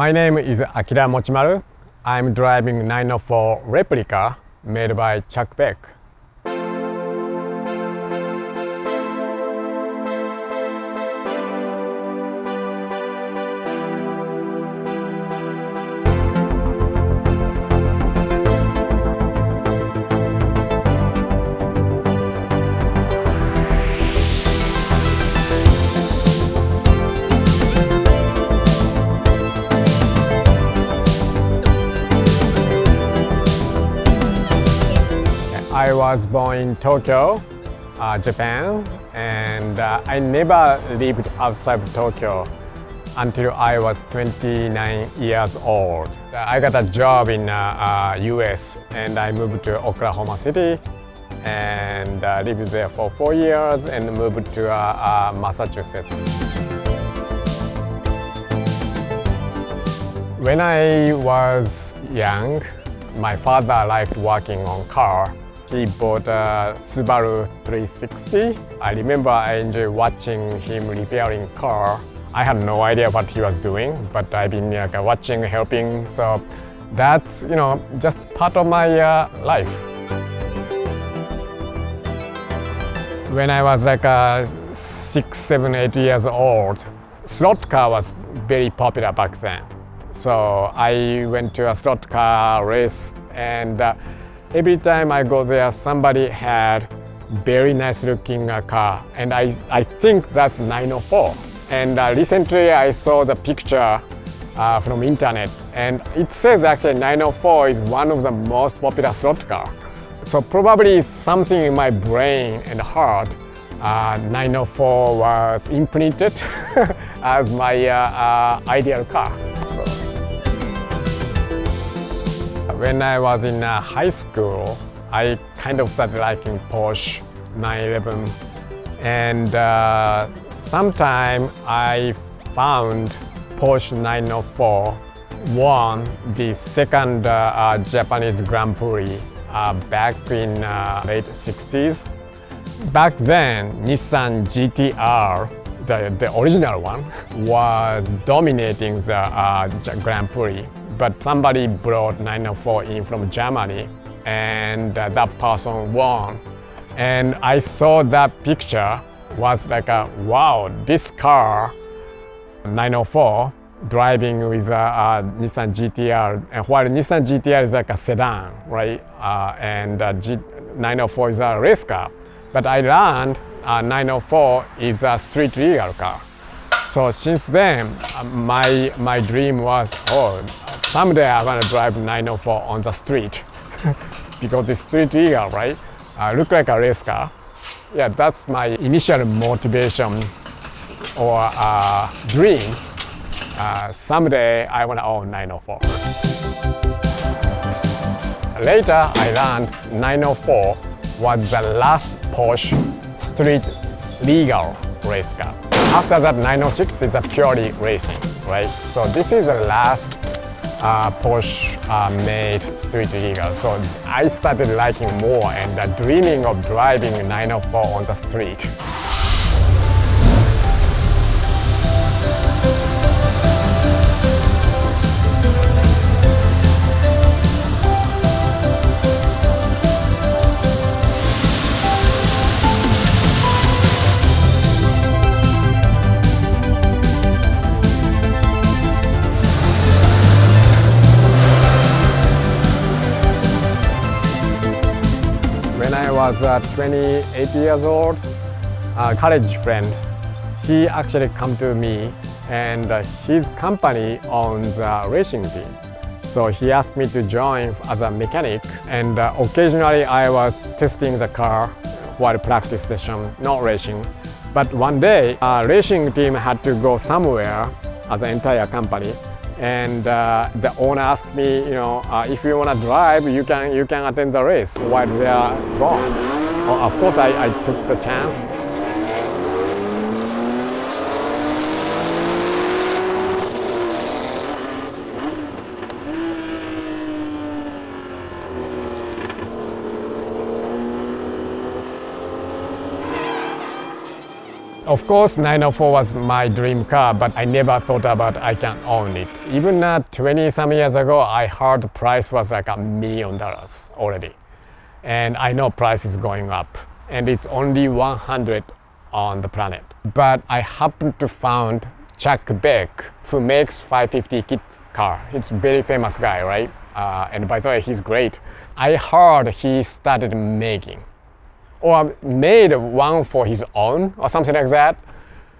My name is Akira Mochimaru. I'm driving 904 replica made by Chuck Beck. I was born in Tokyo, Japan, and I never lived outside of Tokyo until I was 29 years old. I got a job in US and I moved to Oklahoma City and lived there for 4 years and moved to Massachusetts. When I was young, my father liked working on car. He bought a Subaru 360. I remember I enjoyed watching him repairing car. I had no idea what he was doing, but I've been watching, helping. So that's just part of my life. When I was like 6, 7, 8 years old, slot car was very popular back then. So I went to a slot car race, and every time I go there, somebody had very nice looking car, and I think that's 904. And recently I saw the picture from internet, and it says actually 904 is one of the most popular slot car. So probably something in my brain and heart, 904 was imprinted as my ideal car. When I was in high school, I kind of started liking Porsche 911, and sometime I found Porsche 904 won the second Japanese Grand Prix back in late 60s. Back then, Nissan GTR, the original one, was dominating the Grand Prix. But somebody brought 904 in from Germany, and that person won. And I saw that picture, was like wow, this car, 904, driving with a Nissan GTR. And while Nissan GTR is like a sedan, right? And 904 is a race car. But I learned 904 is a street legal car. So since then, my dream was, someday I'm gonna drive 904 on the street because it's street legal, right? Look like a race car. Yeah, that's my initial motivation or dream. Someday I wanna own 904. Later, I learned 904 was the last Porsche street legal race car. After that, 906 is a purely racing, right? So this is the last Porsche made street legal. So I started liking more and dreaming of driving 904 on the street. When I was 28 years old, a college friend, he actually come to me, and his company owns a racing team. So he asked me to join as a mechanic, and occasionally I was testing the car while practice session, not racing. But one day, a racing team had to go somewhere as an entire company. And the owner asked me, if you want to drive, you can attend the race while they are gone. Of course, I took the chance. Of course, 904 was my dream car, but I never thought about I can own it. Even 20 some years ago, I heard the price was like $1 million already. And I know price is going up, and it's only 100 on the planet. But I happened to found Chuck Beck, who makes 550 kit car. He's a very famous guy, right? And by the way, he's great. I heard he started making, or made one for his own, or something like that.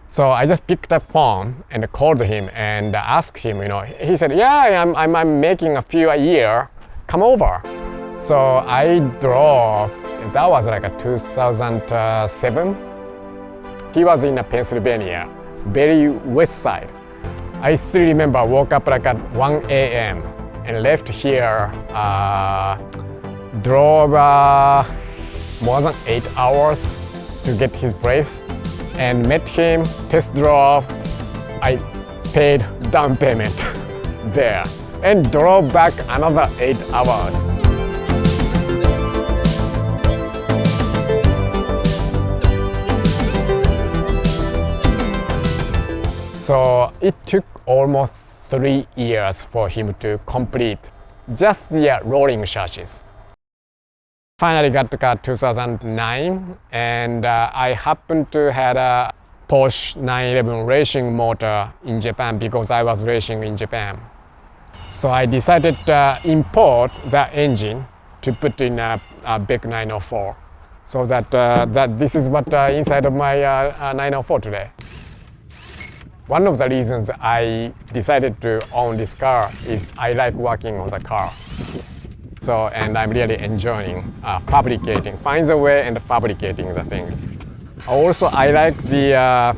So I just picked up phone and called him and asked him, he said, yeah, I'm making a few a year, come over. So I drove, that was like a 2007. He was in Pennsylvania, very west side. I still remember, woke up like at 1 a.m. and left here, drove more than 8 hours to get his place, and met him, test drove. I paid down payment there and drove back another 8 hours. So it took almost 3 years for him to complete just the rolling chassis. Finally got the car 2009, and I happened to had a Porsche 911 racing motor in Japan because I was racing in Japan. So I decided to import that engine to put in a Beck 904. So that this is what inside of my 904 today. One of the reasons I decided to own this car is I like working on the car. So, and I'm really enjoying fabricating, find the way and fabricating the things. Also, I like the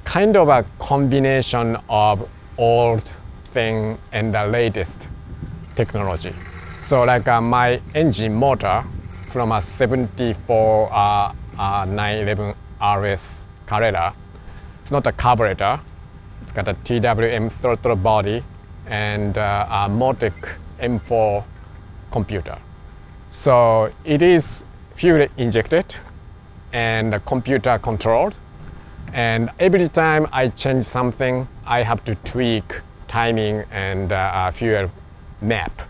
kind of a combination of old thing and the latest technology. So like my engine motor from a 74 911 RS Carrera. It's not a carburetor. It's got a TWM throttle body and a Motec M4 computer. So it is fuel injected and computer controlled. And every time I change something, I have to tweak timing and fuel map.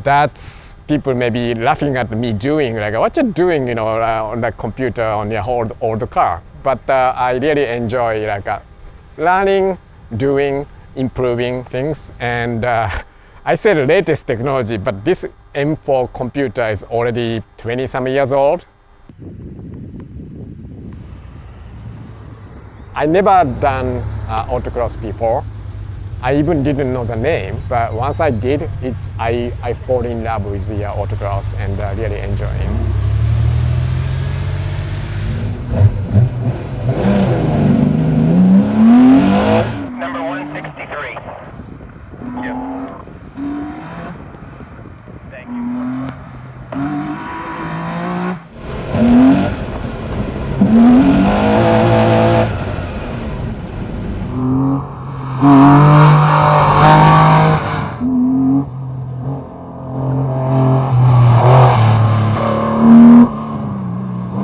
That's people may be laughing at me doing, like, what you doing, on the computer on your old car. But I really enjoy learning, doing, improving things. And I say the latest technology, but this M4 computer is already 20 some years old. I never done autocross before. I even didn't know the name, but once I did, I fall in love with the autocross and really enjoying. Number 163. Yep. Thank you.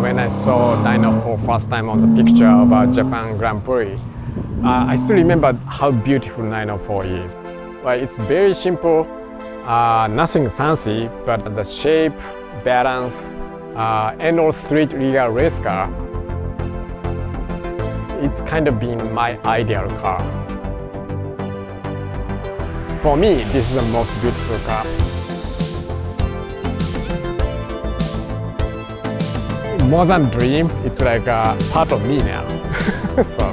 When I saw 904 first time on the picture of Japan Grand Prix, I still remember how beautiful 904 is. It's very simple, nothing fancy, but the shape, balance, and also street legal race car, it's kind of been my ideal car. For me, this is the most beautiful car. More than dream, it's like a part of me now. So.